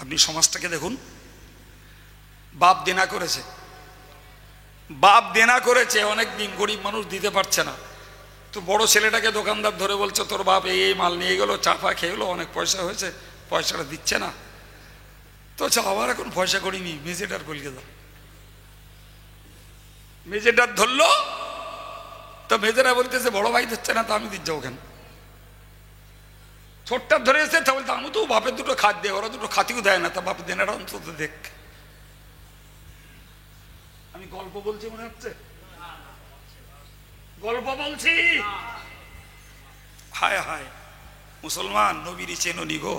আপনি সমাজটাকে দেখুন, বাপ দেনা করেছে, বাপ দেনা করেছে অনেকদিন, গরিব মানুষ দিতে পারছে না, তো বড় ছেলেটাকে দোকানদার ধরে বলছে তোর বাপ এই মাল নিয়ে গেলো, চাপা খেয়ে গেলো, অনেক পয়সা হয়েছে, পয়সাটা দিচ্ছে না, তো আবার এখন পয়সা করিনি, মেজেটার বলকে দাও। মেজেটার ধরলো, তো মেজেরা বলতেছে বড় ভাই দিচ্ছে না, তো আমি দিচ্ছি ওখানে। ছোটটার ধরে এসে তা বলতে আমি তো বাপের দুটো খাত দেয়, ওরা দুটো খাতিও দেয় না, তা বাপের দেনাটা অন্তত দেখ। আমি গল্প বলছি মনে হচ্ছে, গল্প বলছি। হায় হায় মুসলমান, নবীরই চেননি গো,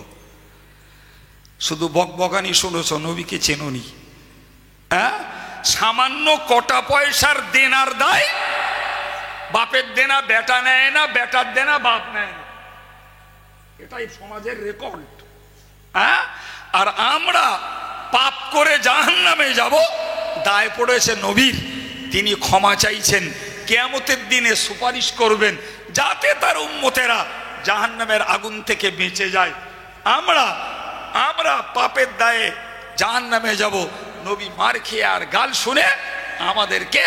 শুধু বকবকানি শুনেছ, নবীকে চেননি। হ্যাঁ, সামান্য কটা পয়সার দেনার দায়, বাপের দেনা বেটা নেয় না, বেটার দেনা বাপ নেয় না, এটাই সমাজের রেকর্ড। হ্যাঁ, আর আমরা পাপ করে জাহান্নামে যাব, দায় পড়েছে নবীর, তিনি ক্ষমা চাইছেন, কিয়ামতের দিনে সুপারিশ করবেন যাতে তার উম্মতেরা জাহান্নামের আগুন থেকে বেঁচে যায়। আমরা পাপের দায়ে জাহান্নামে যাব, নবী মার খেয়ে আর গাল শুনে আমাদেরকে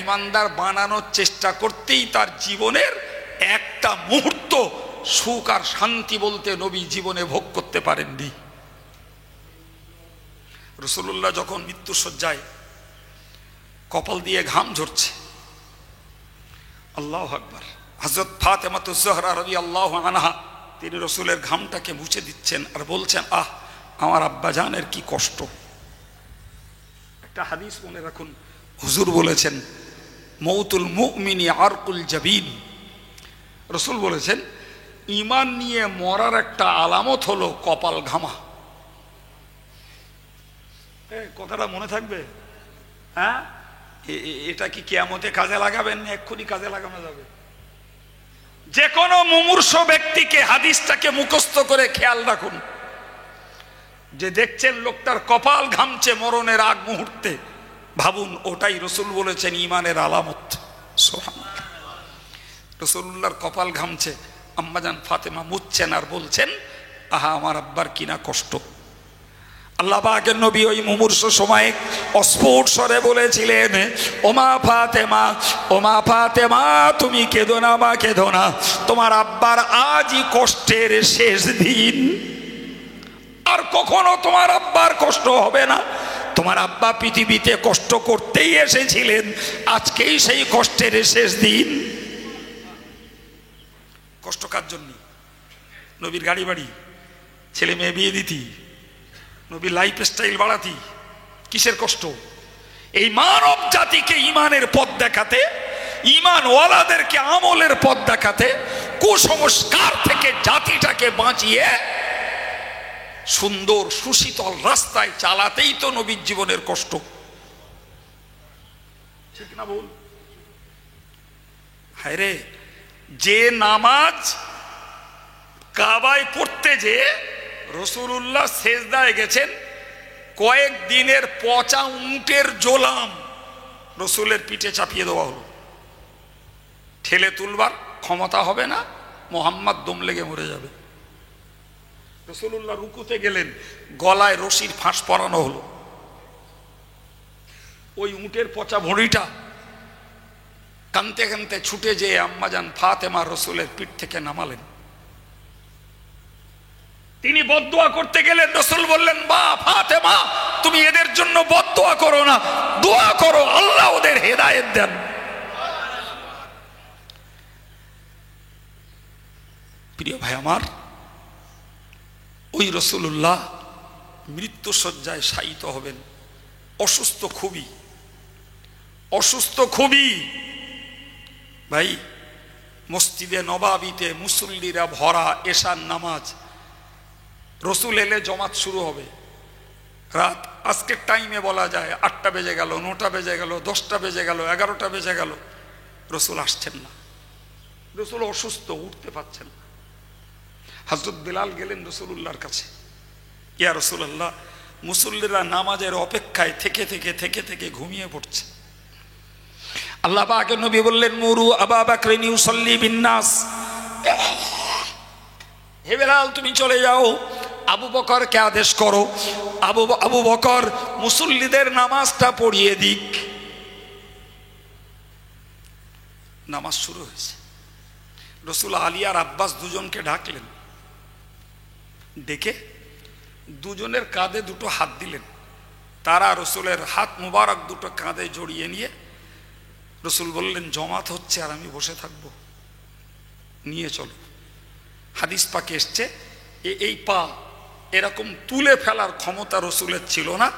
ইমানদার বানানোর চেষ্টা করতেই তার জীবনের একটা মুহূর্ত সুখ আর শান্তি বলতে নবী জীবনে ভোগ করতে পারেননি। রাসূলুল্লাহ যখন মৃত্যুশয্যায় কপাল দিয়ে ঘাম ঝরছে, আল্লাহু আকবার, হযরত ফাতেমাতুজ জোহরা রাদিয়াল্লাহু আনহা তিনি রাসূলের ঘামটাকে মুছে দিচ্ছেন আর বলছেন, আহ আমার আব্বাজানের কি কষ্ট। একটা হাদিস মনে রাখুন, হুজুর বলেছেন মৌতুল মুমিনি আরকুল জাবিন, রাসূল বলেছেন ঈমান নিয়ে মরার একটা আলামত হলো কপাল ঘামা। কথাটা মনে থাকবে। হ্যাঁ, এটা কি কিয়ামতে কাজে লাগাবেন না এক্ষুনি কাজে লাগানো যাবে? যে কোনো মুমূর্ষ ব্যক্তিকে হাদিসটাকে মুখস্থ করে খেয়াল রাখুন, যে দেখছেন লোকটার কপাল ঘামছে মরণের আগ মুহূর্তে, ভাবুন ওটাই রাসূল বলেছেন ঈমানের আলামত। সুবহানাল্লাহ, রাসূলুল্লাহর কপাল ঘামছে, আম্মাজান ফাতেমা মুছছেন আর বলছেন, আহা আমার আব্বার কিনা কষ্ট। আল্লাহ পাকের নবী ওই মুমূর্ষ সময়ে অস্ফুট স্বরে বলেছিলেন, ওমা ফাতেমা, ওমা ফাতেমা, তুমি কেঁদো না মা, কেঁদো না, তোমার আব্বার আজই কষ্টের শেষ দিন, আর কখনো তোমার আব্বার কষ্ট হবে না। তোমার আব্বা পৃথিবীতে কষ্ট করতেই এসেছিলেন, আজকেই সেই কষ্টের শেষ দিন। কষ্ট কার জন্য? নবীর গাড়ি বাড়ি, ছেলে মেয়ে বিয়ে দিতি, নবীর লাইফ স্টাইল বাড়াতি, কিসের কষ্ট? এই মানব জাতিকে ঈমানের পথ দেখাতে, ঈমানওয়ালাদেরকে আমলের পথ দেখাতে, কুসংস্কার থেকে জাতিটাকে বাঁচিয়ে সুন্দর সুশীতল রাস্তায় চালাতেই তো নবীর জীবনের কষ্ট, ঠিক না বল? হায় রে, যে নামাজ কাবায় পড়তে যে রাসূলুল্লাহ সেজদায় গেছেন, কয়েক দিনের পচা উটের জোলাম রাসূলের পিঠে চাপিয়ে দেওয়া হলো, ঠেলে তুলবার ক্ষমতা হবে না, মুহাম্মদ দম লেগে মরে যাবে। রাসূলুল্লাহ রুকুতে গেলেন, গলায় রশির ফাঁস পরানো হলো, ওই উটের পচা ভড়িটা কানতে কানতে ছুটে যেয়ে আম্মাজান ফাতেমা রাসূলের পিঠ থেকে নামালেন। তিনি বদদুয়া করতে গেলেন, রাসূল বললেন, বা ফাতেমা তুমি এদের জন্য বদদুয়া করো না, দোয়া করো আল্লাহ ওদের হেদায়েত দেন। প্রিয় ভাই আমার, ওই রাসূলুল্লাহ মৃত্যু শয্যায় শায়িত হবেন, অসুস্থ খুবই, অসুস্থ খুবই। ভাই, মসজিদে নবাবিতে মুসল্লিরা ভরা, এশার নামাজ, রসুল এলে জমাত শুরু হবে রাত, আজকের টাইমে বলা যায় 8টা বেজে গেল, 9টা বেজে গেল, 10টা বেজে গেল, 11টা বেজে গেল, রসুল আসছেন না, রসুল অসুস্থ, উঠতে পারছেন না। হযরত বেলাল গেলেন রাসূলুল্লাহর কাছে, ইয়া রাসূলুল্লাহ, মুসল্লিরা নামাজের অপেক্ষায় থেকে থেকে থেকে থেকে ঘুমিয়ে পড়ছে। আল্লাহ পাকের নবী বললেন, মুরু আবু বকরিন ইউসাল্লি বিন নাস, হে বেলাল তুমি চলে যাও, আবু বকরকে আদেশ করো, আবু বকর মুসল্লিদের নামাজটা পড়িয়ে দিক। নামাজ শুরু হয়েছে। রসুল আলী আর আব্বাস দুজনকে ডাকলেন, ডেকে দুজনের কাঁধে দুটো হাত দিলেন। তারা রসুলের হাত মুবারক দুটো কাঁধে জড়িয়ে নিয়ে রসুল বললেন, জমাত হচ্ছে আর আমি বসে থাকবো, নিয়ে চলো। হাদিস পাকে এসছে এই পা এরকম তুলে ফেলার ক্ষমতা রসুলের ছিল না।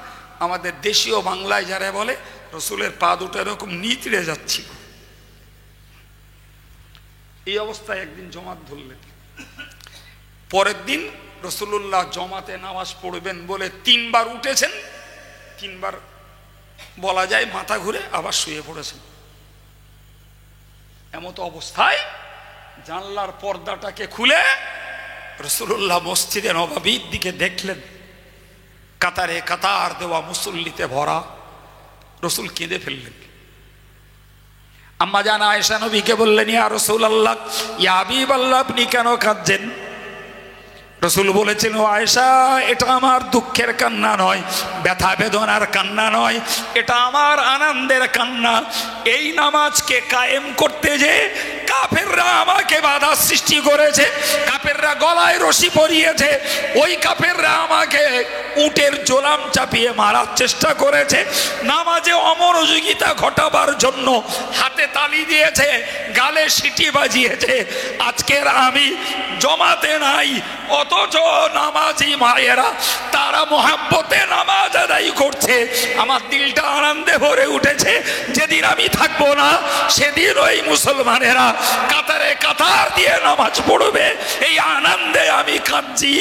আমাদের দেশীয় বাংলায় যারা বলে রসুলের পা দুটো এরকম নিচড়ে যাচ্ছিল। এই অবস্থায় একদিন জমাত ধরলেন। পরের দিন রসুল্লাহ জমাতে নামাজ পড়বেন বলে 3 বার উঠেছেন, 3 বার বলা যায় মাথা ঘুরে আবার শুয়ে পড়েছেন। এমতো অবস্থায় জানলার পর্দাটাকে খুলে রসুল্লাহ মসজিদে নববীর দিকে দেখলেন, কাতারে কাতার দেওয়া মুসল্লিতে ভরা। রসুল কেঁদে ফেললেন। আম্মা জান আয়েশা নবীকে বললেন, ইয়া রাসূলুল্লাহ, ইয়া হাবিবাল্লাহ, আপনি কেন কাঁদছেন? রসুল বলেছেন, ও আয়েশা, এটা আমার দুঃখের কান্না নয়, ব্যথা বেদনার কান্না নয়, এটা আমার আনন্দের কান্না। এই নামাজকে কায়েম করতে যে কাফেররা আমাকে বাধা সৃষ্টি করেছে, কাফেররা গলায় রশি পরিয়েছে, ওই কাফেররা আমাকে উটের জোলাম চাপিয়ে মারার চেষ্টা করেছে, নামাজে অমনোযোগিতা ঘটাবার জন্য হাতে তালি দিয়েছে, গালে সিটি বাজিয়েছে। আজকের আমি জমাতে নাই, অথচ নামাজি মায়েরা তারা মোহাব্বতে নামাজ আদায় করছে। আমার দিলটা আনন্দে ভরে উঠেছে। যেদিন আমি থাকবো না সেদিন ওই মুসলমানেরা কাতারে কাতার দিয়ে নামাজ পড়বে, এই আনন্দে আমি কাঁদছি।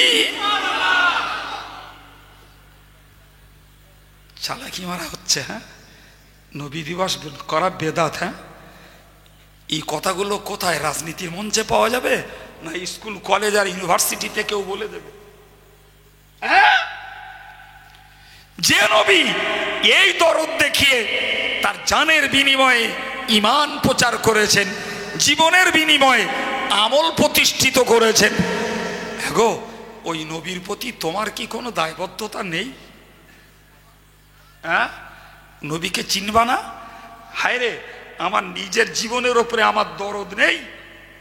চালাকি মারা হচ্ছে। হ্যাঁ, নবী দিবস করা বেদাত। হ্যাঁ, এই কথাগুলো কোথায়? রাজনীতির মঞ্চে পাওয়া যাবে না স্কুল কলেজ আর ইউনিভার্সিটিতে কেউ বলে দেবে? হ্যাঁ, যে নবী এই দরদ দেখিয়ে তার জানের বিনিময়ে ঈমান প্রচার করেছেন, জীবনের বিনিময়ে আমল প্রতিষ্ঠিত করেছেন, গো ওই নবীর প্রতি তোমার কি কোনো দায়বদ্ধতা নেই? হ্যাঁ, নবীকে চিনবা না? হায় রে, আমার নিজের জীবনের উপরে আমার দরদ নেই,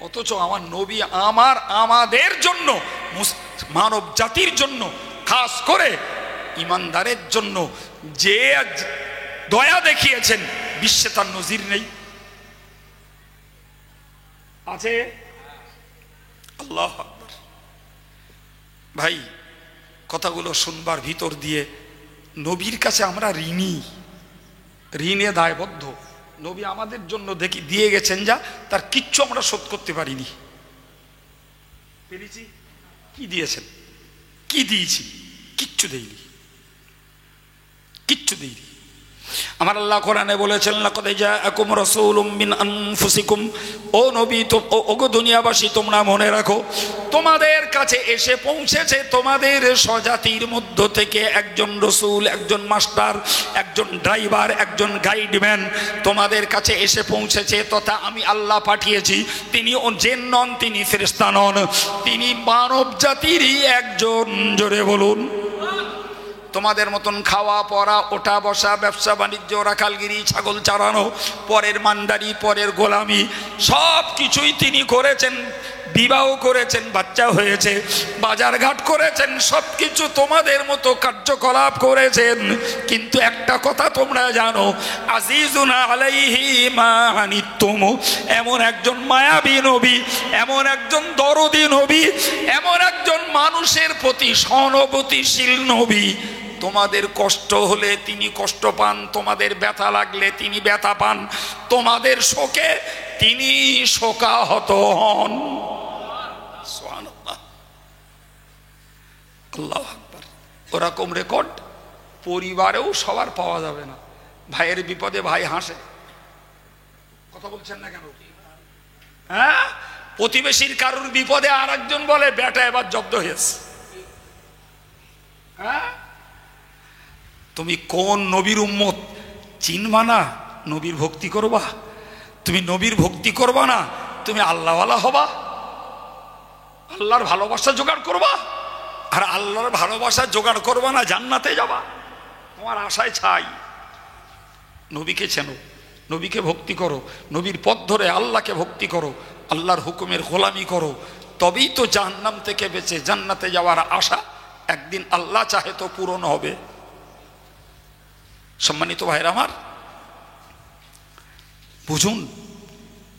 অথচ আমার নবী আমাদের জন্য, মানব জাতির জন্য, খাস করে ইমানদারের জন্য যে দয়া দেখিয়েছেন, বিশ্বে তার নজির নেই। আছে? আল্লাহু আকবার। ভাই, কথাগুলো শুনবার ভিতর দিয়ে নবীর কাছে আমরা ঋণে দায়বদ্ধ। নবী আমাদের জন্য দিয়ে গেছেন যা, তার কিচ্ছু আমরা শোধ করতে পারিনি। পেরেছি? কি দিয়েছেন? কি দিয়েছি? কিচ্ছু দেইনি, কিচ্ছু দেইনি। আমার আল্লাহ কোরআনে বলেছেন, লাকাদ জাআকুম রাসূলুম মিন আনফুসিকুম, ও নবী, ওগো দুনিয়াবাসী, তোমরা মনে রাখো, তোমাদের কাছে এসে পৌঁছেছে তোমাদের স্বজাতির মধ্য থেকে একজন রসূল, একজন মাস্টার, একজন ড্রাইভার, একজন গাইডম্যান তোমাদের কাছে এসে পৌঁছেছে, তথা আমি আল্লাহ পাঠিয়েছি। তিনি জিন নন, তিনি ফেরেশতা নন, তিনি মানব জাতিরই একজন। জোরে বলুন। তোমাদের মতন খাওয়া পরা, ওঠা বসা, ব্যবসা বাণিজ্য, রাখালগিরি, ছাগল চারানো, পরের মান্দারি, পরের গোলামি, সব কিছুই তিনি করেছেন। বিবাহ করেছেন, বাচ্চা হয়েছে, বাজারঘাট করেছেন, সব কিছু তোমাদের মতো কার্যকলাপ করেছেন। কিন্তু একটা কথা তোমরা জানো, আজিজুন আলাইহি মা আনিতুম, এমন একজন মায়াবী নবী, এমন একজন দরদী নবী, এমন একজন মানুষের প্রতি সহানুভূতিশীল নবী, তোমাদের কষ্ট হলে তিনি কষ্ট পান, তোমাদের ব্যথা লাগলে তিনি ব্যথা পান, তোমাদের শোকে তিনি শোকাহত হন। সুবহানাল্লাহ, আল্লাহু আকবার। ওরকম রেকর্ড পরিবারেও সবার পাওয়া যাবে না। ভাইয়ের বিপদে ভাই হাসে। কথা বলছেন না কেন? হ্যাঁ, প্রতিবেশীর কারুর বিপদে আর একজন বলে, বেটা এবার জব্দ হয়েছে। হ্যাঁ, তুমি কোন নবীর উম্মত চিনবা না, নবীর ভক্তি করবা? তুমি নবীর ভক্তি করবা না, তুমি আল্লাহওয়ালা হবা, আল্লাহর ভালোবাসা জোগাড় করবা, আর আল্লাহর ভালোবাসা জোগাড় করবা না, জান্নাতে যাবা। তোমার আশায় ছাই। নবীকে চেনো, নবীকে ভক্তি করো, নবীর পথ ধরে আল্লাহকে ভক্তি করো, আল্লাহর হুকুমের গোলামি করো, তবেই তো জাহান্নাম থেকে বেঁচে জান্নাতে যাওয়ার আশা একদিন আল্লাহ চাহে তো পূরণ হবে। সম্মানিত ভাইরা আমার, বুঝুন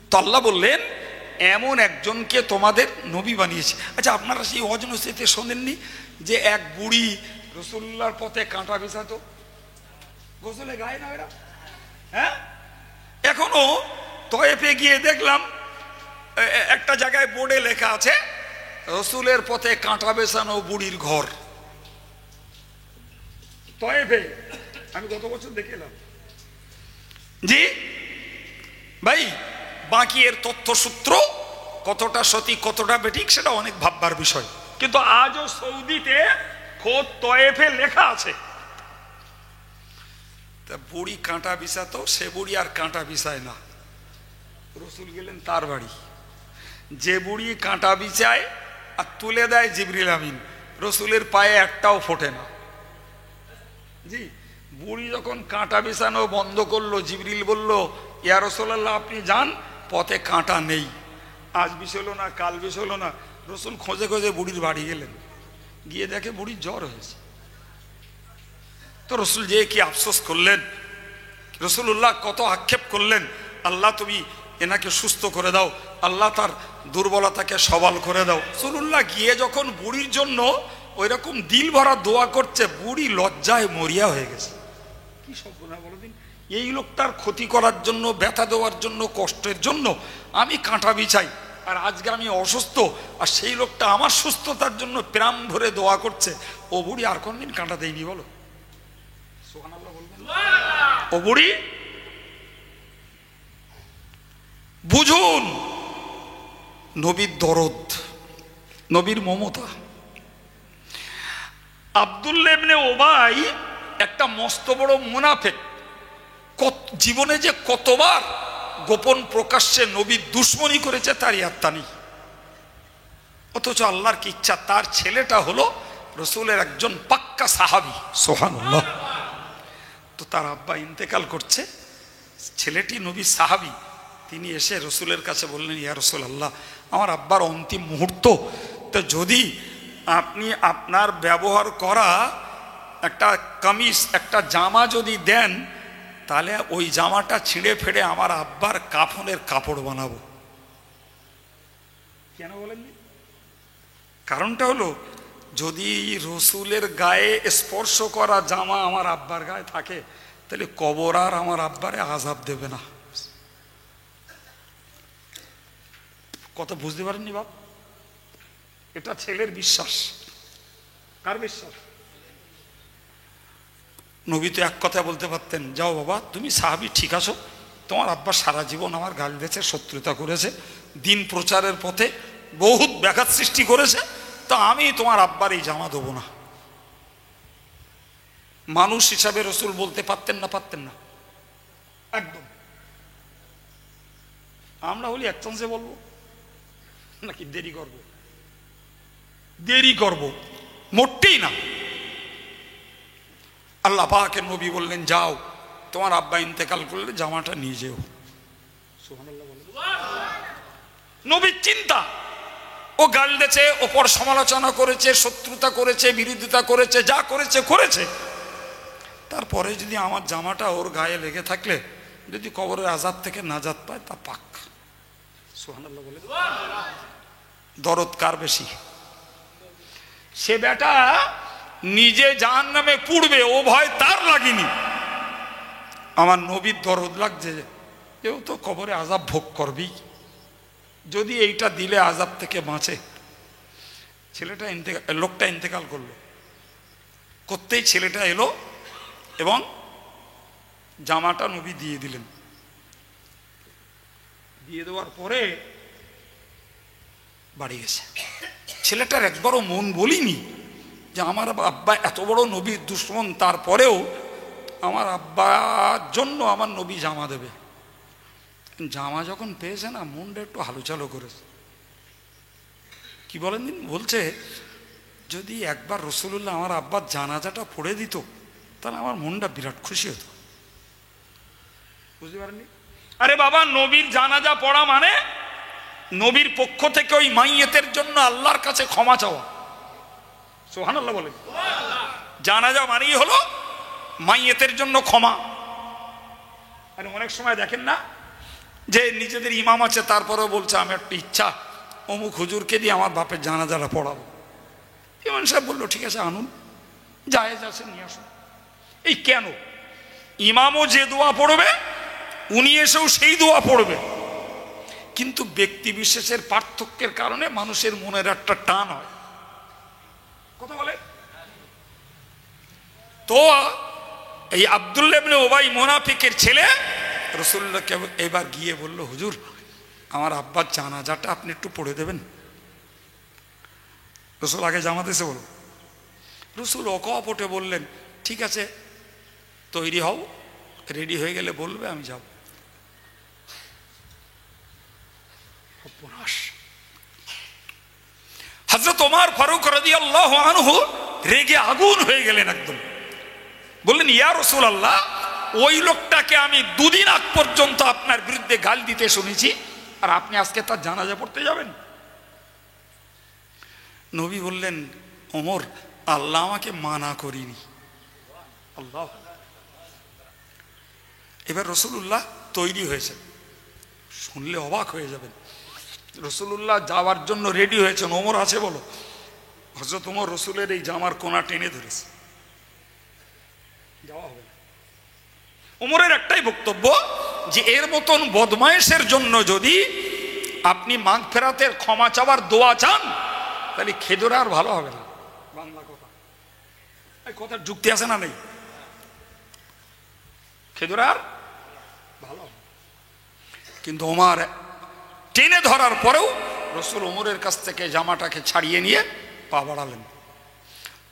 তো, আল্লাহ বললেন এমন একজনকে তোমাদের নবী বানিয়েছে। আচ্ছা, আপনারা সেই অজনসিতে শোনেননি যে এক বুড়ি রাসূলুল্লাহর পথে কাঁটা বিছাতো? গোসলে গায়ে না এরা? হ্যাঁ, এখনো তয়েফে গিয়ে দেখলাম একটা জায়গায় বোর্ডে লেখা আছে রাসূলের পথে কাঁটা বেছানো বুড়ির ঘর। তয়েফে আমি গত বছর দেখে এলাম। জি ভাই, বাকি এর তথ্যসূত্র কতটা সঠিক কতটা বেঠিক সেটা অনেক ভাববার বিষয়, কিন্তু আজও সৌদিতে খোদ তয়েফে লেখা আছে। তা বুড়ি কাঁটা বিছাতো, সে বুড়ি আর কাঁটা বিছায় না। রসুল গেলেন তার বাড়ি। যে বুড়ি কাঁটা বিছায় আর তুলে দেয় জিবরিল আমিন, রসুলের পায়ে একটাও ফোটে না। জি, বুড়ি যখন কাঁটা বিছানো বন্ধ করলো, জিবরিল বলল ইয়া রাসূলুল্লাহ আপনি যান, পথে কাঁটা নেই। আজ বিছলো না, কাল বিছলো না। রসুল খোঁজে খোঁজে বুড়ির বাড়ি গেলেন, গিয়ে দেখে বুড়ির জ্বর হয়েছে। তো রসুল যে কি আফসোস করলেন, রসুল্লাহ কত আক্ষেপ করলেন, আল্লাহ তুমি এনাকে সুস্থ করে দাও, আল্লাহ তার দুর্বলতাকে সবল করে দাও। রসুল্লাহ গিয়ে যখন বুড়ির জন্য ওই রকম দিল ভরা দোয়া করছে, বুড়ি লজ্জায় মরিয়া হয়ে গেছে। কি সব না বলো দিন, এই লোকটার ক্ষতি করার জন্য, ব্যথা দেওয়ার জন্য, কষ্টের জন্য আমি কাঁটা বিছাই, আর আজকে আমি অসুস্থ, আর সেই লোকটা আমার সুস্থতার জন্য প্রাণ ভরে দোয়া করছে। ও বুড়ি আর কোনদিন কাঁটা দেয়নি বলো? সুবহানাল্লাহ বলবেন? ও বুড়ি, বুঝুন নবীর দরদ, নবীর মমতা। আব্দুল্লাহ ইবনে উবাই একটা মস্ত বড় মুনাফিক, জীবনে যে কতবার গোপন প্রকাশ্যে নবীর দুশমনি করেছে তার ইয়াত্তা নেই। অথচ আল্লাহর কি ইচ্ছা, তার ছেলেটা হলো রসুলের একজন পাক্কা সাহাবী। সুবহানাল্লাহ। তো তার আব্বা ইন্তেকাল করছে, ছেলেটি নবীর সাহাবী, তিনি এসে রসুলের কাছে বললেন ইয়া রাসূলুল্লাহ আমার আব্বার অন্তিম মুহূর্ত, তো যদি আপনি আপনার ব্যবহার করা একটা কামিজ, একটা জামা যদি দেন, তাহলে ওই জামাটা ছিঁড়ে ফেড়ে আমার আব্বার কাফনের কাপড় বানাবো। কেন বলেননি? কারণটা হলো, যদি রসুলের গায়ে স্পর্শ করা জামা আমার আব্বার গায়ে থাকে, তাহলে কবর আর আমার আব্বারে আযাব দেবে না। কথা বুঝতে পারেননি বাপ? এটা ছেলের বিশ্বাস। কার বিশ্বাস? নবী তো এক কথা বলতে পারতেন, যাও বাবা তুমি সাহাবী ঠিক আছো, তোমার আব্বা সারা জীবন আমার গালি দিয়েছে, শত্রুতা করেছে, দিন প্রচারের পথে বহুত ব্যাঘাত সৃষ্টি করেছে, তা আমি তোমার আব্বার এই জামা দেবো না। মানুষ হিসাবে রসুল বলতে পারতেন না? পারতেন না একদম। আমরা হলি এক চান্সে বলবো নাকি দেরি করব? দেরি করব মোটেই না। আল্লাহ পাকের নবী বললেন যাও, তোমার আব্বা ইন্তেকাল করলে জামাটা নিয়ে যেও। সুবহানাল্লাহ বলেন। নবীর চিন্তা, ও গাল দিয়েছে, ওপর সমালোচনা করেছে, শত্রুতা করেছে, বিরোধিতা করেছে, যা করেছে করেছে, তারপরে যদি আমার জামাটা ওর গায়ে লেগে থাকলে যদি কবরের আযাব থেকে নাজাত পায় তা পাক। সুবহানাল্লাহ বলেন। দরদ কার বেশি? সে বেটা নিজে জাহান্নামে পুড়বে ও ভয় তার লাগেনি, আমার নবীর দরদ লাগছে, কেউ তো কবরে আযাব ভোগ করবি, যদি এইটা দিলে আযাব থেকে বাঁচে। ছেলেটা লোকটা ইন্তেকাল করলো, করতেই ছেলেটা এলো এবং জামাটা নবী দিয়ে দিলেন। দিয়ে দেওয়ার পরে বাড়ি গেছে। ছেলেটার একবারও মন বলিনি যে আমার আব্বা এত বড় নবীর দুশমন, তারপরেও আমার আব্বার জন্য আমার নবী জামা দেবে। জামা যখন পেয়েছে না, মনটা একটু হালুচালু করেছে। কি বলেন দিন? বলছে যদি একবার রসুলুল্লাহ আমার আব্বার জানাজাটা পড়ে দিত তাহলে আমার মনটা বিরাট খুশি হতো। বুঝতে পারেননি? আরে বাবা, নবীর জানাজা পড়া মানে নবীর পক্ষ থেকে ওই মাইয়েতের জন্য আল্লাহর কাছে ক্ষমা চাওয়া। সুবহানাল্লাহ বলে। জানাজা মানেই হলো মাইয়েতের জন্য ক্ষমা। মানে অনেক সময় দেখেন না যে নিজেদের ইমাম আছে, তারপরেও বলছে আমি একটা ইচ্ছা অমুক হুজুরকে দিয়ে আমার বাপের জানাজাটা পড়াবো। ইমাম সাহেব বললো ঠিক আছে আনুন, জায়েজ আছে, নিয়ে আসুন। এই কেন? ইমামও যে দোয়া পড়বে উনি এসেও সেই দোয়া পড়বে, কিন্তু ব্যক্তি বিশেষের পার্থক্যের কারণে মানুষের মনের একটা টান হয়। কথা বলে তো এই আব্দুল্লাহ ইবনে উবাই মুনাফিকের ছেলে রাসূলুল্লাহকে এবার গিয়ে বলল, হুজুর আমার আব্বার জানাজাটা আপনি একটু পড়ে দেবেন। রসুল আগে জামাত এসে বলল। রসুল অকপটে বললেন ঠিক আছে, তৈরি হও, রেডি হয়ে গেলে বলবে, আমি যাব। হযরত ওমর ফারুক রাদিয়াল্লাহু আনহু রেগে আগুন হয়ে গেলেন একদম। বললেন, ইয়া রাসূলুল্লাহ, ওই লোকটাকে আমি দুদিন আগ পর্যন্ত আপনার বিরুদ্ধে গাল দিতে শুনেছি, আর আপনি আজকে তার জানাজা পড়তে যাবেন? নবী বললেন, ওমর আল্লাহ আমাকে মানা করিনি। আল্লাহ। এবার রাসূলুল্লাহ তৈরি হয়েছে, শুনলে অবাক হয়ে যাবেন। রাসূলুল্লাহ যাওয়ার জন্য রেডি হয়েছেন, ওমর আছে বলো। হযরত ওমর রসুলের এই জামার কোনা টেনে ধরেছে, যাওয়া হবে না। ওমরের একটাই বক্তব্য যে এর মতন বদমায়েশের জন্য যদি আপনি মাগফিরাতের ক্ষমা চাওয়ার দোয়া চান তাহলে খেজুরে আর ভালো হবে না। বাংলা কথা, এই কথার যুক্তি আছে না নেই? খেজুরে আর ভালো হবে। কিন্তু ওমর টেনে ধরার পরেও রসুল ওমরের কাছ থেকে জামাটাকে ছাড়িয়ে নিয়ে পা বাড়ালেন।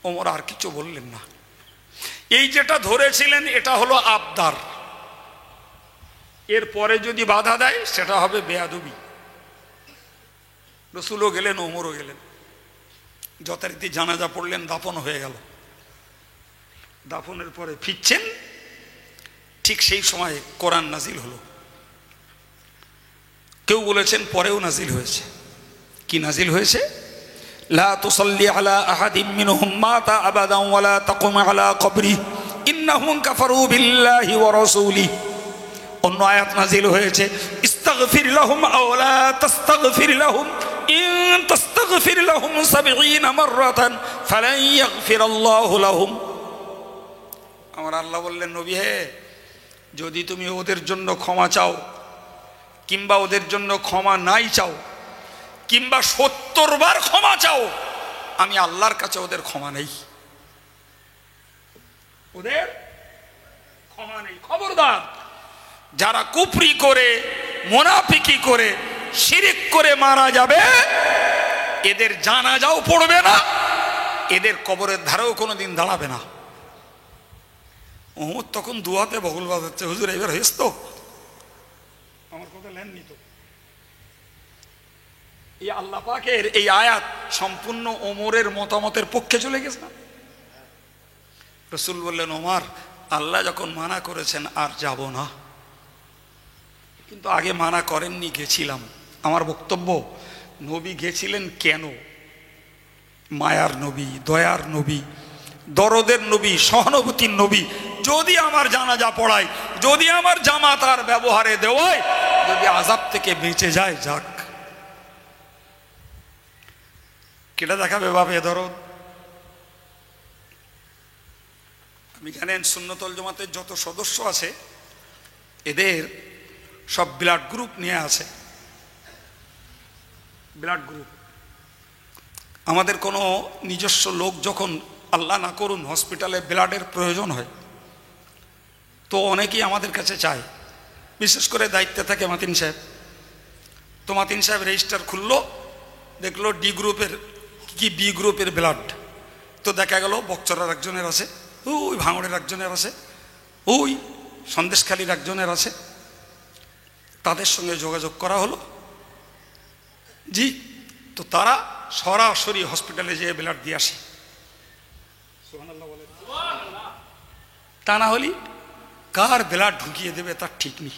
ওমর আর কিছু বললেন না। এই যেটা ধরেছিলেন এটা হলো আবদার, এর পরে যদি বাধা দেয় সেটা হবে বেয়াদবি। রসুলও গেলেন, ওমরও গেলেন, যথারীতি জানাজা পড়লেন, দাফন হয়ে গেল। দাফনের পরে ফিরছেন, ঠিক সেই সময় কোরআন নাজিল হলো। কেউ বলেছেন পরেও নাজিল হয়েছে। কি নাজিল হয়েছে? লা তুসাল্লি আলা আহাদিম মিনহুম মাতা আবাদান ওয়ালা তাকুম আলা কবরি ইন্নাহুম কাফারু বিল্লাহি ওয়া রাসূলিহি। অন্য আয়াত নাজিল হয়েছে, ইস্তাগফির লাহুম আও লা তাস্তাগফির লাহুম ইন তাস্তাগফির লাহুম ৭০ মাররাতান ফালান ইয়াগফিরাল্লাহু লাহুম। আমার আল্লাহ বললেন, নবী হে, যদি তুমি ওদের জন্য ক্ষমা চাও কিংবা ওদের জন্য ক্ষমা নাই চাও কিংবা ৭০ বার ক্ষমা চাও, আমি আল্লাহর কাছে ওদের ক্ষমা নেই, ওদের ক্ষমা নেই। খবরদার, যারা কুফরি করে, মুনাফিকি করে, শিরিক করে মারা যাবে, এদের জানাজাও পড়বে না, এদের কবরের ধারেও কোনোদিন দাঁড়াবে না। ওমর তখন দুয়াতে বগল বাজাচ্ছে, হুজুর এবার হয়েছে তো? আমার কথা লেননি তো? এই আল্লাহ পাকের এই আয়াত সম্পূর্ণ ওমরের মতামতের পক্ষে চলে গেছে না? রাসূল বললেন, ওমর আল্লাহ যখন মানা করেছেন আর যাব না। কিন্তু আগে মানা করেননি, গেছিলাম। আমার বক্তব্য, নবী গেছিলেন কেন? মায়ার নবী, দয়ার নবী, দরদের নবী, সহানুভূতির নবী। যদি আমার জানাজা পড়ায়, যদি আমার জামা তার ব্যবহারে দেওয়ায়, যদি আযাব থেকে বেঁচে যায়, যাক। কেটা দেখাবে বাপে দরদ? আপনি জানেন সুন্নতুল জামাতের যত সদস্য আছে এদের সব ব্লাড গ্রুপ নিয়ে আছে। Blood group. আমাদের কোনো নিজস্ব লোক যখন আল্লাহ না করুন হসপিটালে ব্লাডের প্রয়োজন হয়, তো অনেকেই আমাদের কাছে চায়, বিশেষ করে দায়িত্বে থাকে মাতিন সাহেব। তো মাতিন সাহেব রেজিস্টার খুললো, দেখলো ডি গ্রুপের কি বি গ্রুপের ব্লাড, তো দেখা গেল বকচরার একজনের আছে, ওই ভাঙড়ের একজনের আছে, ওই সন্দেশখালীর একজনের আছে। তাদের সঙ্গে যোগাযোগ করা হলো, জি, তো তারা সরাসরি হসপিটালে যেয়ে ব্লাড দিয়ে আসি, তা না হলে কার ব্লাড ঢুকিয়ে দেবে তার ঠিক নেই।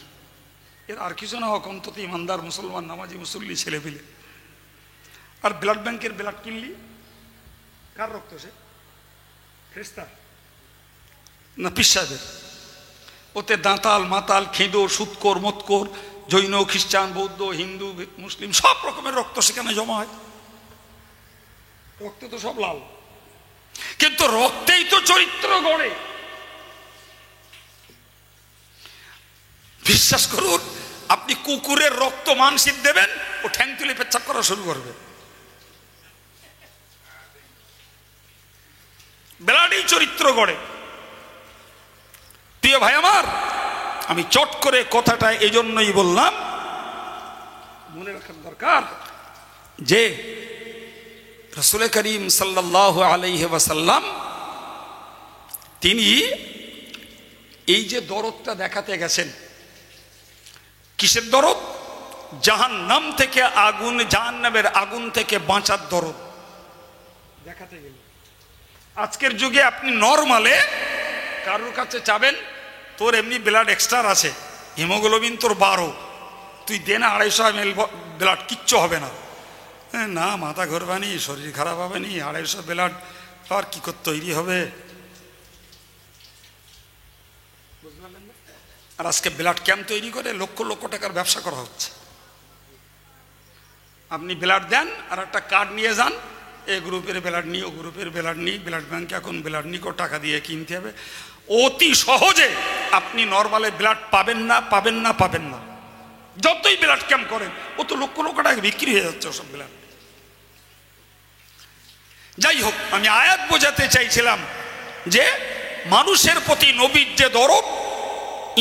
এর আর কিছু না হোক, অন্তত ইমানদার মুসলমান নামাজি মুসল্লি ছেলে পেলে। আর ব্লাড ব্যাংকের ব্লাড কিনলি কার রক্ত? সে খ্রিস্টান না পীর সাহেবের? ওতে দাঁতাল মাতাল খেঁদো সুৎকর মতকর জৈন খ্রিস্টান বৌদ্ধ হিন্দু মুসলিম সব রকমের রক্ত সেখানে জমা হয়। রক্ত তো সব লাল, কিন্তু রক্তেই তো চরিত্র গড়ে। বিশ্বাস করুন, আপনি কুকুরের রক্ত মানসিক দেবেন, ও ঠ্যাং তুলে পেচ্ছাপ করা শুরু করবে। ব্লাডই চরিত্র গড়ে। প্রিয় ভাই আমার, আমি চট করে কথাটা এই জন্যই বললাম, মনে রাখার দরকার যে রাসূল করিম সাল্লাল্লাহু আলাইহি ওয়াসাল্লাম তিনি এই যে দরদটা দেখাতে গেছেন, কিসের দরদ? জাহান্নাম থেকে আগুন, জাহান্নামের আগুন থেকে বাঁচার দরদ দেখাতে গেল। আজকের যুগে আপনি নরমালে কারোর কাছে চাবেন, তোর এমনি ব্লাড এক্সট্রা আছে, হিমোগ্লোবিন তোর 12, তুই দে না 250 ml ব্লাড, কিচ্ছু হবে না। না, মাথা ঘুরবানি, শরীর খারাপ হবে নি, 250 ব্লাড আর কি করে তৈরি হবে? আর আজকে ব্লাড ক্যাম্প তৈরি করে লক্ষ লক্ষ টাকার ব্যবসা করা হচ্ছে। আপনি ব্লাড দেন আর একটা কার্ড নিয়ে যান, এ গ্রুপের ব্লাড নিই, ও গ্রুপের ব্লাড নিই, ব্লাড ব্যাংকে এখন ব্লাড নিকো টাকা দিয়ে কিনতে হবে। অতি সহজে আপনি নর্মালে ব্লাড পাবেন না, পাবেন না, পাবেন না। যতই ব্লাড ক্যাম্প করেন, ও তো লক্ষ লক্ষ টাকা বিক্রি হয়ে যাচ্ছে ওসব ব্লাড। যাই হোক, আমি আয়াত বোঝাতে চাইছিলাম যে মানুষের প্রতি নবীর যে দরদ,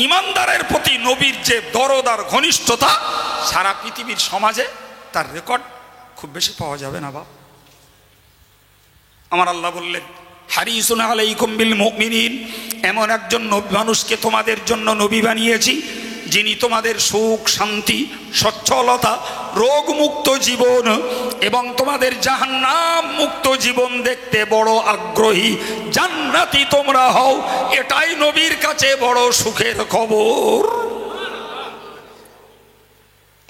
ইমানদারের প্রতি নবীর যে দরদ আর ঘনিষ্ঠতা, সারা পৃথিবীর সমাজে তার রেকর্ড খুব বেশি পাওয়া যাবে না। বাপ আমার আল্লাহ বললেন, হারিসুন আলাইকুম বিল মুমিনিন, এমন একজন মানুষকে তোমাদের জন্য নবী বানিয়েছি যিনি তোমাদের সুখ শান্তি সচ্ছলতা রোগ মুক্ত জীবন এবং তোমাদের জাহান্নাম মুক্ত জীবন দেখতে বড় আগ্রহী, জান্নাতি তোমরা হও, এটাই নবীর কাছে বড় সুখের খবর।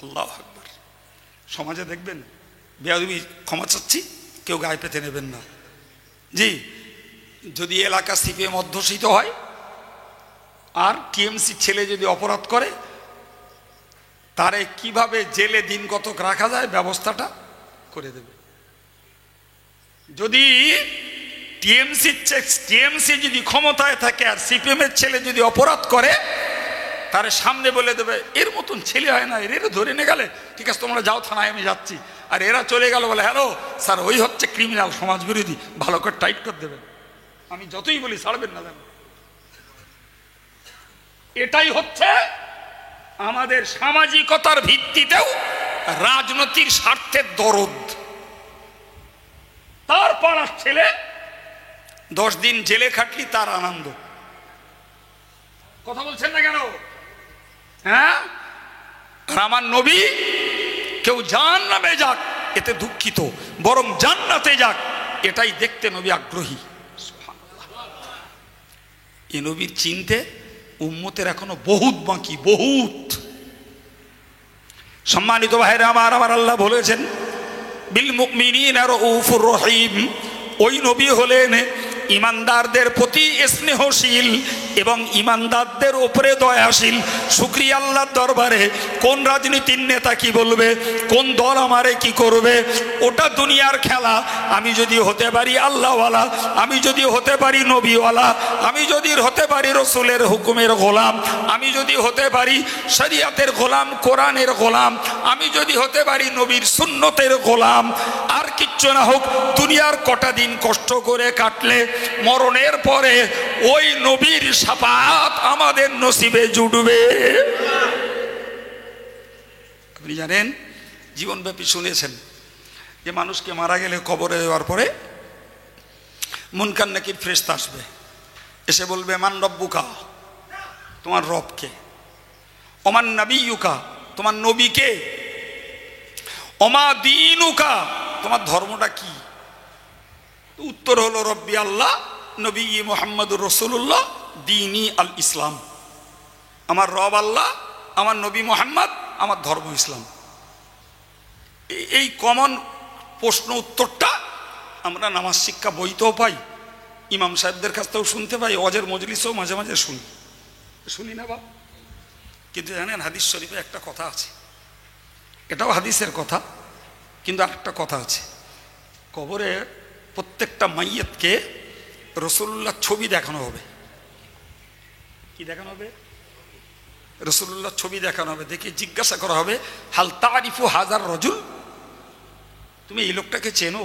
আল্লাহু আকবার। সমাজে দেখবেন বেয়াদবি, ক্ষমা চাচ্ছি, কেউ গায়ে পেতে নেবেন না জি, যদি এলাকা সিপিএম অধ্যুষিত হয় আর টিএমসি ছেলে যদি অপরাধ করে, তারে কিভাবে জেলে দিন কতক রাখা যায় ব্যবস্থাটা করে দেবে। যদি টিএমসি যদি ক্ষমতায় থাকে আর সিপিএম এর ছেলে যদি অপরাধ করে, তার সামনে বলে দেবে এর মতন ছেলে হয় না, এর ধরে নিয়ে গেলে ঠিক আছে তোমরা যাও থানায়, আমি যাচ্ছি। আর এরা চলে গেল বলে হ্যালো স্যার ওই হচ্ছে ক্রিমিনাল, সমাজ বিরোধী, ভালো করে টাইট করে দেবেন। আমি যতই বলি ছাড়বেন না। জানো, এটাই হচ্ছে আমাদের সামাজিকতার ভিত্তিতেও রাজনৈতিক স্বার্থের দরদ। তার পাড়ার ছেলে 10 দিন জেলে খাটলি তার আনন্দ। কথা বলছেন না কেন? হ্যাঁ, আর আমার নবী কেউ জাহান্নামে যাক এতে দুঃখিত, বরং জান্নাতে যাক এটাই দেখতে নবী আগ্রহী। এই নবীর চিনতে উম্মতের এখনো বহুত বাকি, বহুত। সম্মানিত ভাইরা আমার, আমার আল্লাহ বলেছেন বিল মুমিনিনা রাউফুর রহিম, ওই নবী হলেন ইমানদারদের প্রতি স্নেহশীল এবং ইমানদারদের উপরে দয়াশীল। শুকরিয়া আল্লাহর দরবারে কোন রাজনীতির নেতা কি বলবে, কোন দল আমারে কি করবে, ওটা দুনিয়ার খেলা। আমি যদি হতে পারি আল্লাহওয়ালা, আমি যদি হতে পারি নবীওয়ালা, আমি যদি হতে পারি রসুলের হুকুমের গোলাম, আমি যদি হতে পারি শরিয়াতের গোলাম, কোরআনের গোলাম, আমি যদি হতে পারি নবীর সুন্নতের গোলাম, আর কিচ্ছু না হোক, দুনিয়ার কটা দিন কষ্ট করে কাটলে মরণের পরে ওই নবীর শাফাত আমাদের নসিবে জুটবে। আপনি জানেন, জীবনব্যাপী শুনেছেন যে মানুষকে মারা গেলে কবরে দেওয়ার পরে মুনকার নাকির ফেরেশতা আসবে, এসে বলবে মান রব্বুকা, তোমার রবকে, ওমান নাবিয়ুকা, তোমার নবীকে, ওমা দীনুকা, তোমার ধর্মটা কি? উত্তর হলো রব্বি আল্লাহ নবী মুহাম্মদুর রাসূলুল্লাহ দীনি আল ইসলাম। আমার রব আল্লাহ, আমার নবী মুহাম্মদ, আমার ধর্ম ইসলাম। এই কমন প্রশ্ন উত্তরটা আমরা নামাজ শিক্ষা বইতেও পাই, ইমাম সাহেবদের কাছ থেকেও শুনতে পাই, ওয়াজের মজলিসেও মাঝে মাঝে শুনি না বাবা? কিন্তু জানেন হাদিস শরীফে একটা কথা আছে, এটাও হাদিসের কথা, কিন্তু একটা কথা আছে, কবরে প্রত্যেকটা মাইয়াতকে রাসূলুল্লাহ ছবি দেখানো হবে। কি দেখানো হবে? রাসূলুল্লাহ ছবি দেখানো হবে। দেখে জিজ্ঞাসা করা হবে, হাল তারিফু হাজার রজুল, তুমি এই লোকটাকে চেনো?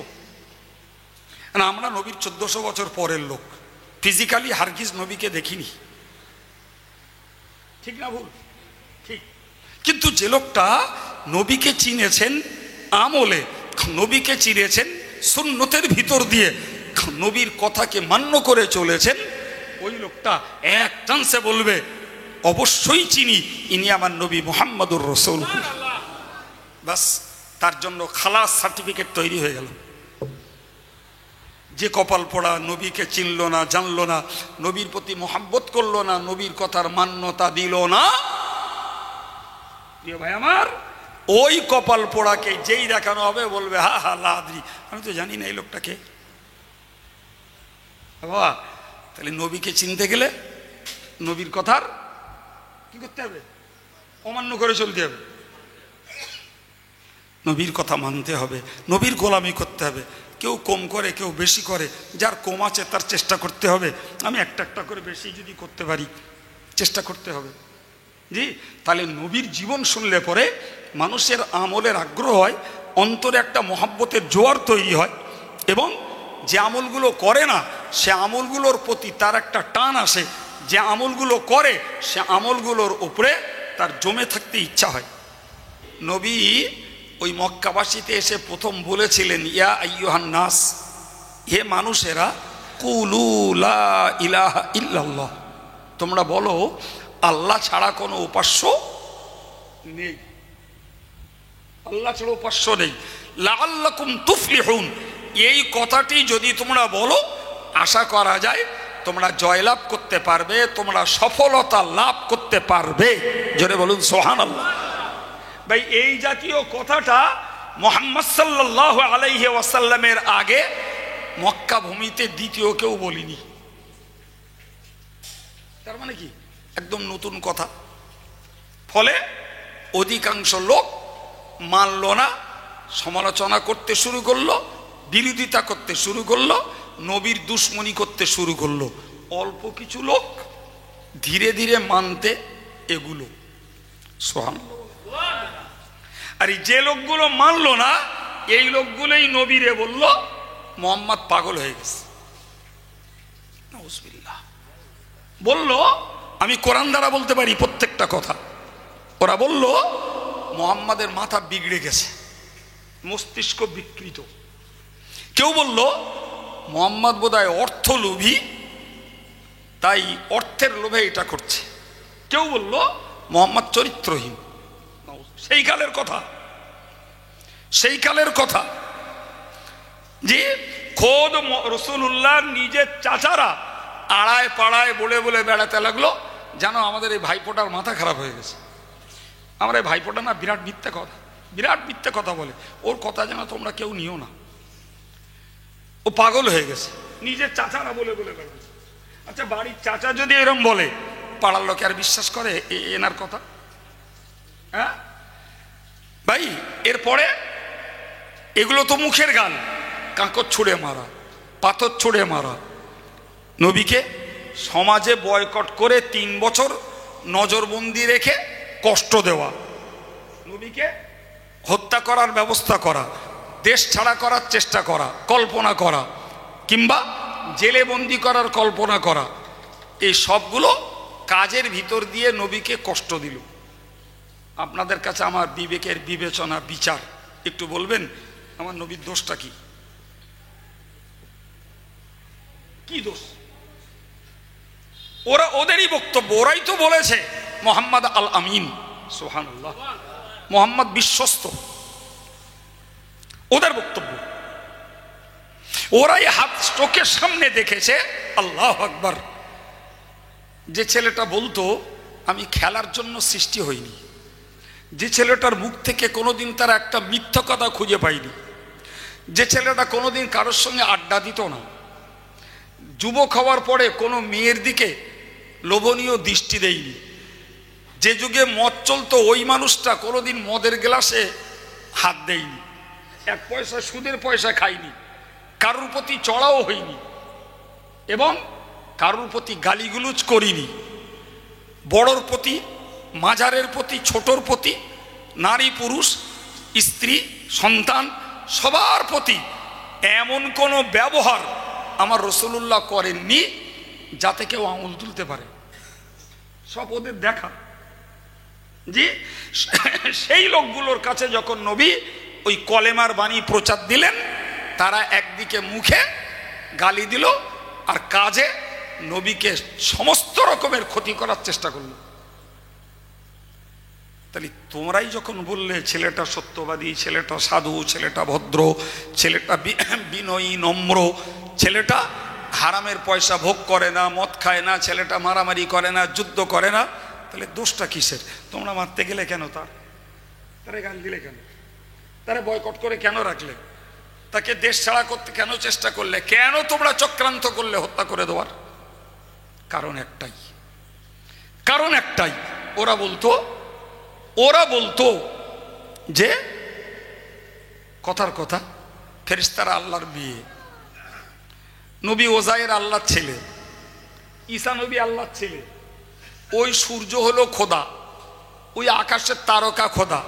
না, আমরা নবীর 1400 বছর পরের লোক, ফিজিক্যালি হারগিজ নবীকে দেখিনি, ঠিক না ভুল? ঠিক। কিন্তু যে লোকটা নবীকে চিনেছেন আমলে, নবীকে চিনেছেন সুন্নতের ভিতর দিয়ে, নবীর কথাকে মান্য করে চলেছেন, ওই লোকটা এক চান্সে বলবে অবশ্যই চিনি, ইনি আমার নবী মুহাম্মদুর রাসূলুল্লাহ। বাস, তার জন্য খালাস সার্টিফিকেট তৈরি হয়ে গেল। যে কপাল পোড়া নবীকে চিনল না, জানলো না, নবীর প্রতি মোহাব্বত করলো না, নবীর কথার মান্যতা দিল না, প্রিয় ভাই আমার, ওই কপাল পোড়াকে যেই দেখানো হবে বলবে হা হা লাদ্রি, আমি তো জানি না এই লোকটাকে। বাবা, তাহলে নবীকে চিনতে গেলে নবীর কথার কি করতে হবে? অমান্য করে চলতে হবে, নবীর কথা মানতে হবে, নবীর গোলামি করতে হবে। কেউ কম করে, কেউ বেশি করে, যার কম আছে তার চেষ্টা করতে হবে। আমি একটা একটা করে বেশি যদি করতে পারি, চেষ্টা করতে হবে। জি, তাহলে নবীর জীবন শুনলে পরে মানুষের আমলের আগ্রহ হয়, অন্তরে একটা মহাব্বতের জোয়ার তৈরি হয়, এবং যে আমলগুলো করে না সে আমলগুলোর প্রতি তার একটা টান আসে, যে আমলগুলো করে সে আমলগুলোর উপরে তার জমে থাকতে ইচ্ছা হয়। নবী ওই মক্কাবাসীতে এসে প্রথম বলেছিলেন, ইয়া আইয়ুহান নাস, হে মানুষেরা, কুলু লা ইলাহা ইল্লাল্লাহ, তোমরা বলো আল্লাহ ছাড়া কোনো উপাস্য নেই, আল্লাহ ছাড়া উপাস্য নেই। লাআল্লাকুম তুফলিহুন, এই কথাটি যদি তোমরা বলো, আশা করা যায় তোমরা জয়লাভ করতে পারবে, তোমরা সফলতা লাভ করতে পারবে। জোরে বলুন সুবহানাল্লাহ। ভাই, এই জাতীয় কথাটা মুহাম্মদ সাল্লাল্লাহু আলাইহি ওয়াসাল্লামের আগে মক্কা ভূমিতে দ্বিতীয় কেউ বলিনি। তার মানে কি? একদম নতুন কথা। ফলে অধিকাংশ লোক মানল না, সমালোচনা করতে শুরু করলো, বিরোধিতা করতে শুরু করলো, নবীর দুশ্মনী করতে শুরু করলো। অল্প কিছু লোক ধীরে ধীরে মানতে এগুলো। সুবহানাল্লাহ। আর যে লোকগুলো মানলো না, এই লোকগুলোই নবীরে বলল মুহাম্মদ পাগল হয়ে গেছে। নাউজুবিল্লাহ। বলল আমি কোরআন দ্বারা বলতে পারি প্রত্যেকটা কথা। ওরা বলল মুহাম্মাদের মাথা বিগড়ে গেছে, মস্তিষ্ক বিকৃত। কেউ বলল মুহাম্মদ বোধহয় অর্থলোভী, তাই অর্থের লোভে এটা করছে। কেউ বলল মুহাম্মদ চরিত্রহীন। সেই কালের কথা, সেই কালের কথা যে খোদ রাসূলুল্লাহ নিজের চাচারা আড়ায় পাড়ায় বলে বলে বেড়াতে লাগলো, জানো আমাদের এই ভাইপোটার মাথা খারাপ হয়ে গেছে। আমার এই ভাইপোটা না বিরাট মিথ্যে কথা, বিরাট মিথ্যে কথা বলে, ওর কথা যেন তোমরা কেউ নিও না, ও পাগল হয়ে গেছে। নিজের চাচারা বলে বলে বেড়াচ্ছে। আচ্ছা, বাড়ির চাচা যদি এরম বলে, পাড়ার লোকে আর বিশ্বাস করে এনার কথা? হ্যাঁ ভাই, এরপরে এগুলো তো মুখের গাল, কাঁকর ছুঁড়ে মারা, পাথর ছুঁড়ে মারা, নবীকে সমাজে বয়কট করে 3 বছর নজরবন্দি রেখে কষ্ট দেওয়া, নবীকে হত্যা করার ব্যবস্থা করা, দেশ ছাড়া করার চেষ্টা করা, কল্পনা করা, কিংবা জেলে বন্দি করার কল্পনা করা, এই সবগুলো কাজের ভিতর দিয়ে নবীকে কষ্ট দিল। আপনাদের কাছে আমার বিবেকের বিবেচনা বিচার একটু বলবেন, আমার নবীর দোষটা কি? কি দোষ? ওরা ওদেরই বক্তব্য, ওরাই তো বলেছে মুহাম্মদ আল আমিন। সুবহানাল্লাহ। মুহাম্মদ বিশ্বস্ত, ওদের বক্তব্য। ওরাই হাত চোখের সামনে দেখেছে। আল্লাহু আকবার। যে ছেলেটা বলতো আমি খেলার জন্য সৃষ্টি হইনি, যে ছেলেটার মুখ থেকে কোনোদিন তারা একটা মিথ্যা কথা খুঁজে পাইনি, যে ছেলেটা কোনোদিন কারোর সঙ্গে আড্ডা দিত না, যুবক হওয়ার পরে কোনো মেয়ের দিকে লোভনীয় দৃষ্টি দেয়নি, যে যুগে মদ চলতো ওই মানুষটা কোনোদিন মদের গ্লাসে হাত দেয়নি, এক পয়সা সুদের পয়সা খায়নি, কারোর প্রতি চড়াও হয়নি এবং কারোর প্রতি গালিগুলুজ করিনি, বড়র প্রতি, মাঝারের প্রতি, ছোটর প্রতি, নারী পুরুষ, স্ত্রী সন্তান সবার প্রতি এমন কোনো ব্যবহার আমার রাসূলুল্লাহ করেননি যাতে কেউ আঙুল তুলতে পারে। সব ওদের দেখা। জি, সেই লোকগুলোর কাছে যখন নবী ওই কলেমার বাণী প্রচার দিলেন, তারা একদিকে মুখে গালি দিল আর কাজে নবীকে সমস্ত রকমের ক্ষতি করার চেষ্টা করল। তাহলে তোমরাই যখন বললে ছেলেটা সত্যবাদী, ছেলেটা সাধু, ছেলেটা ভদ্র, ছেলেটা বিনয়ী নম্র, ছেলেটা হারামের পয়সা ভোগ করে না, মদ খায় না, ছেলেটা মারামারি করে না, যুদ্ধ করে না, তাহলে দোষটা কিসের? তোমরা মারতে গেলে কেন? তারে গাল দিলে কেন? তারে বয়কট করে কেন রাখলে? তাকে দেশ ছাড়া করতে কেন চেষ্টা করলে? কেন তোমরা চক্রান্ত করলে হত্যা করে দেওয়ার? কারণ একটাই, ওরা বলতো যে কথার কথা ফেরেশতারা আল্লাহর মেয়ে, নবী ওজায়ের আল্লাহর ছেলে, ঈসা নবী আল্লাহর ছেলে, ওই সূর্য হলো খোদা, ওই আকাশের তারকা খোদা।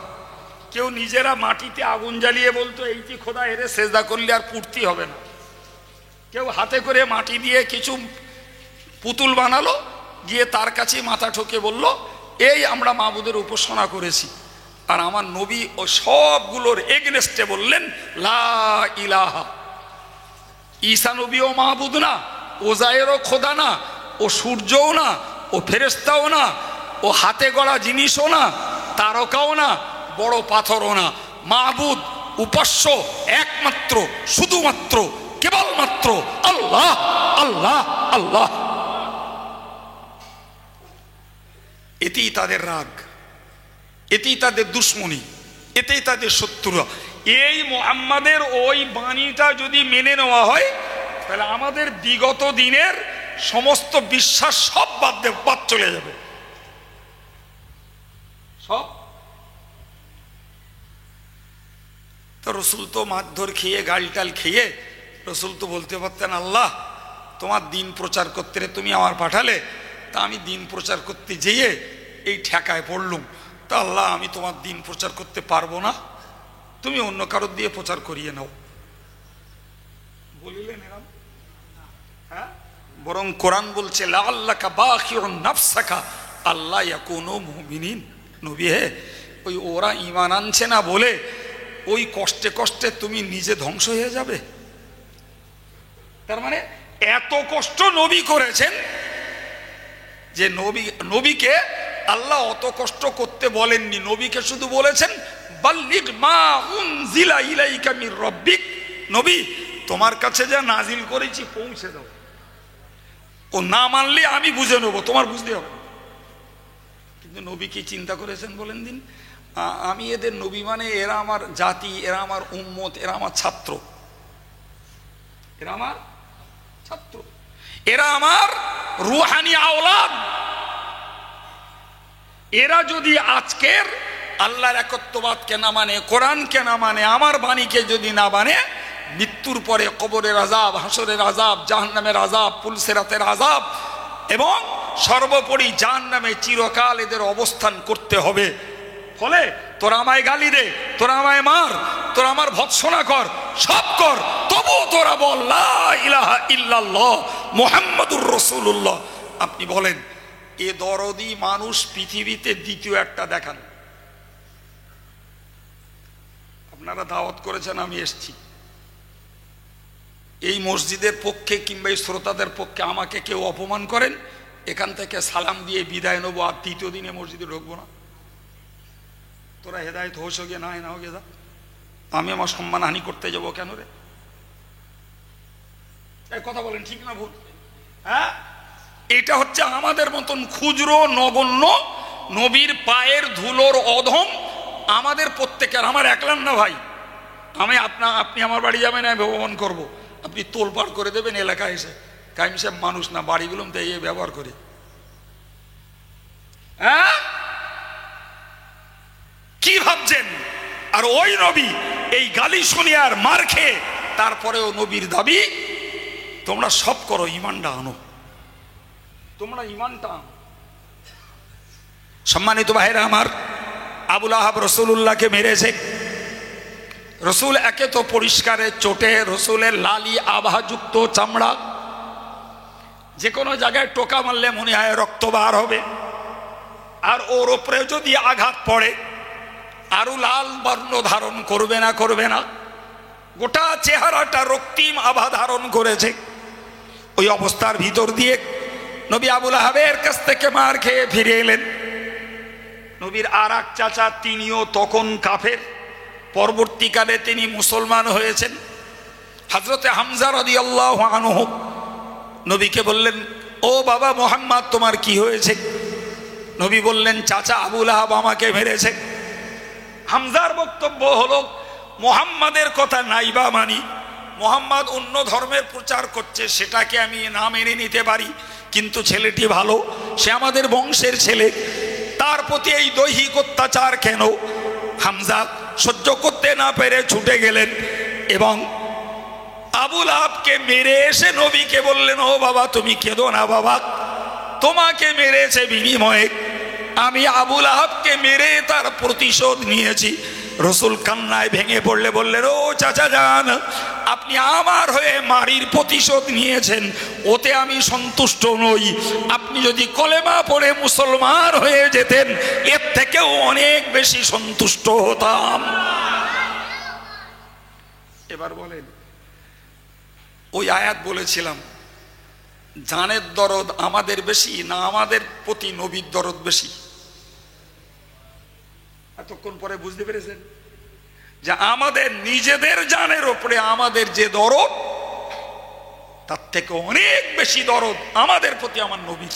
কেউ নিজেরা মাটিতে আগুন জ্বালিয়ে বলতো এইটি খোদা, এরে সেজদা করলে আর পূর্তি হবে না। কেউ হাতে করে মাটি দিয়ে কিছু পুতুল বানালো, গিয়ে তার কাছে মাথা ঠকে বলল এই আমরা মাবুদের উপাসনা করেছি। আর আমার নবী ও সবগুলোর এগেনস্টে বললেন লা ইলাহা। ঈসা নবীও মাবুদ না, ওজায়েরও খোদা না, ও সূর্যও না, ও ফেরেশতাও না, ও হাতে গড়া জিনিসও না, তারকাও না, বড় পাথরও না। মাবুদ, উপাস্য একমাত্র, শুধুমাত্র, কেবলমাত্র আল্লাহ, আল্লাহ, আল্লাহ। এতেই তাদের রাগ, এতেই তাদের দুশ্মনী, এতেই তাদের শত্রুরা। এই মুহাম্মাদের ওই বাণীটা যদি মেনে নেওয়া হয় তাহলে আমাদের বিগত দিনের সমস্ত বিশ্বাস সব বাদ চলে যাবে, সব। তো রসুল তো মারধর খেয়ে, গালটাল খেয়ে রসুল তো বলতে পারতেন আল্লাহ তোমার দিন প্রচার করতে তুমি আমার পাঠালে, তা আমি দিন প্রচার করতে যেয়ে এই ঠেকায় পড়লুম, তা আল্লাহ আমি তোমার দিন প্রচার করতে পারবো না, তুমি অন্য কারোর দিয়ে প্রচার করিয়ে নাও। বলিলেন এরকম? হ্যাঁ, বরং কোরআন বলছে লাআল্লাকা বাখিউন নাফসাকা আল্লা ইয়াকুনু মুমিনিন। নবী হে, ওই ওরা ঈমান আনছে না বলে ওই কষ্টে কষ্টে তুমি নিজে ধ্বংস হয়ে যাবে। তার মানে এত কষ্ট নবী করেছেন যে নবীকে আল্লাহ অত কষ্ট করতে বলেননি, নবীকে শুধু বলেছেন বাল্লিগ মা উনজিলা ইলাইকা মির রাব্বিক, নবী তোমার কাছে যা নাজিল করেছি পৌঁছে দাও, ও না মানলে আমি বুঝে নেবো, তোমার বুঝতে হবে। কিন্তু নবী কি চিন্তা করেছেন বলেন দিন? আমি এদের নবী মানে এরা আমার জাতি, এরা আমার উম্মত, এরা আমার ছাত্র, এরা আমার ছাত্র, এরা আমার রুহানি আওলাদ। এরা যদি আজকের আল্লাহর একত্ববাদকে না মানে, কোরআনকে না মানে, আমার বাণীকে যদি না মানে, মৃত্যুর পরে কবরের আযাব, হাসরের আযাব, জাহান্নামের আযাব, পুলসিরাতের আযাব এবং সর্বোপরি জাহান্নামে চিরকাল এদের অবস্থান করতে হবে। ফলে তোরা আমায় গালি দে, তোরা আমায় মার, তোরা আমার ভৎসনা কর, সব কর, তবুও তোরা বল লা ইলাহা ইল্লাল্লাহ মুহাম্মাদুর রাসূলুল্লাহ। আপনি বলেন এ দরদি মানুষ পৃথিবীতে দ্বিতীয় একটা দেখান। আপনারা দাওয়াত করেছেন, আমি এসছি, এই মসজিদের পক্ষে কিংবা এই শ্রোতাদের পক্ষে আমাকে কেউ অপমান করেন, এখান থেকে সালাম দিয়ে বিদায় নেবো, আর তৃতীয় দিনে মসজিদে ঢুকবো না। তোরা হেদায়েত হোস গিয়ে না হোক, আমি আমার সম্মান হানি করতে যাবো কেন রে? কথা বলেন ঠিক না ভুল? হ্যাঁ, এটা হচ্ছে আমাদের মতন খুচরো নগণ্য নবীর পায়ের ধুলোর অধম আমাদের প্রত্যেকের। আমার একলার না ভাই, আপনি আমার বাড়ি যাবেন, আমি ভ্রমণ করবো, আপনি তোলপাড় করে দেবেন এলাকায় এসে। কাইম সাহেব মানুষ না, বাড়িগুলো দিয়ে ব্যবহার করে। হ্যাঁ, কি ভাবছেন? আর ওই নবী এই গালি শুনে আর মার খেয়ে তারপরেও নবীর দাবি তোমরা সব করো, ইমানটা আনো, তোমরা ইমানটা আনো। সম্মানিত ভাইরা আমার, আবুল আহাব রসুল্লাহকে মেরেছে। রসুল একে তো পরিষ্কারের চোটে, রসুলের লালি আভাযুক্ত চামড়া, যে কোনো জায়গায় টোকা মারলে মনে হয় রক্ত বার হবে, আর ওর ওপরে যদি আঘাত পড়ে আরো লাল বর্ণ ধারণ করবে না, গোটা চেহারাটা রক্তিম আভা ধারণ করেছে। ওই অবস্থার ভিতর দিয়ে নবী আবুল আহাবের কাছ থেকে মার খেয়ে ফিরে এলেন। নবীর আর এক চাচা, তিনিও তখন কাফের, পরবর্তীকালে তিনি মুসলমান হয়েছেন। হযরতে হামজা রাদিয়াল্লাহু আনহু নবীকে বললেন, ও বাবা মুহাম্মদ, তোমার কি হয়েছে? নবী বললেন, চাচা আবুল আহাব আমাকে মেরেছে। হামজার বক্তব্য হলো, মুহাম্মাদের কথা নাইবা মানি, মুহাম্মদ অন্য ধর্মের প্রচার করছে, সেটাকে আমি না মেনে নিতে পারি, কিন্তু ছেলেটি ভালো, সে আমাদের বংশের ছেলে, তার প্রতি এই দৈহিক অত্যাচার কেন? হামজা সহ্য করতে না পেরে ছুটে গেলেন এবং আবুল আহাবকে মেরে এসে নবীকে বললেন, ও বাবা তুমি কেঁদো না বাবা, তোমাকে মেরেছে বিনিময়ে আমি আবুল আহাবকে মেরে তার প্রতিশোধ নিয়েছি। রসুল কান্নায় ভেঙে পড়লে বললেন, ও চাচা যান, আপনি আমার হয়ে মারির প্রতিশোধ নিয়েছেন, ওতে আমি সন্তুষ্ট নই। আপনি যদি কলেমা পড়ে মুসলমান হয়ে যেতেন, এর থেকেও অনেক বেশি সন্তুষ্ট হতাম। এবার বলেন, ওই আয়াত বলেছিলাম, জানের দরদ আমাদের বেশি না আমাদের প্রতি নবীর দরদ বেশি? এতক্ষণ পরে বুঝতে পেরেছেন যে আমাদের নিজেদের জানের ওপরে আমাদের যে দরদ, তার থেকে অনেক বেশি দরদ আমাদের প্রতি আমার নবীর।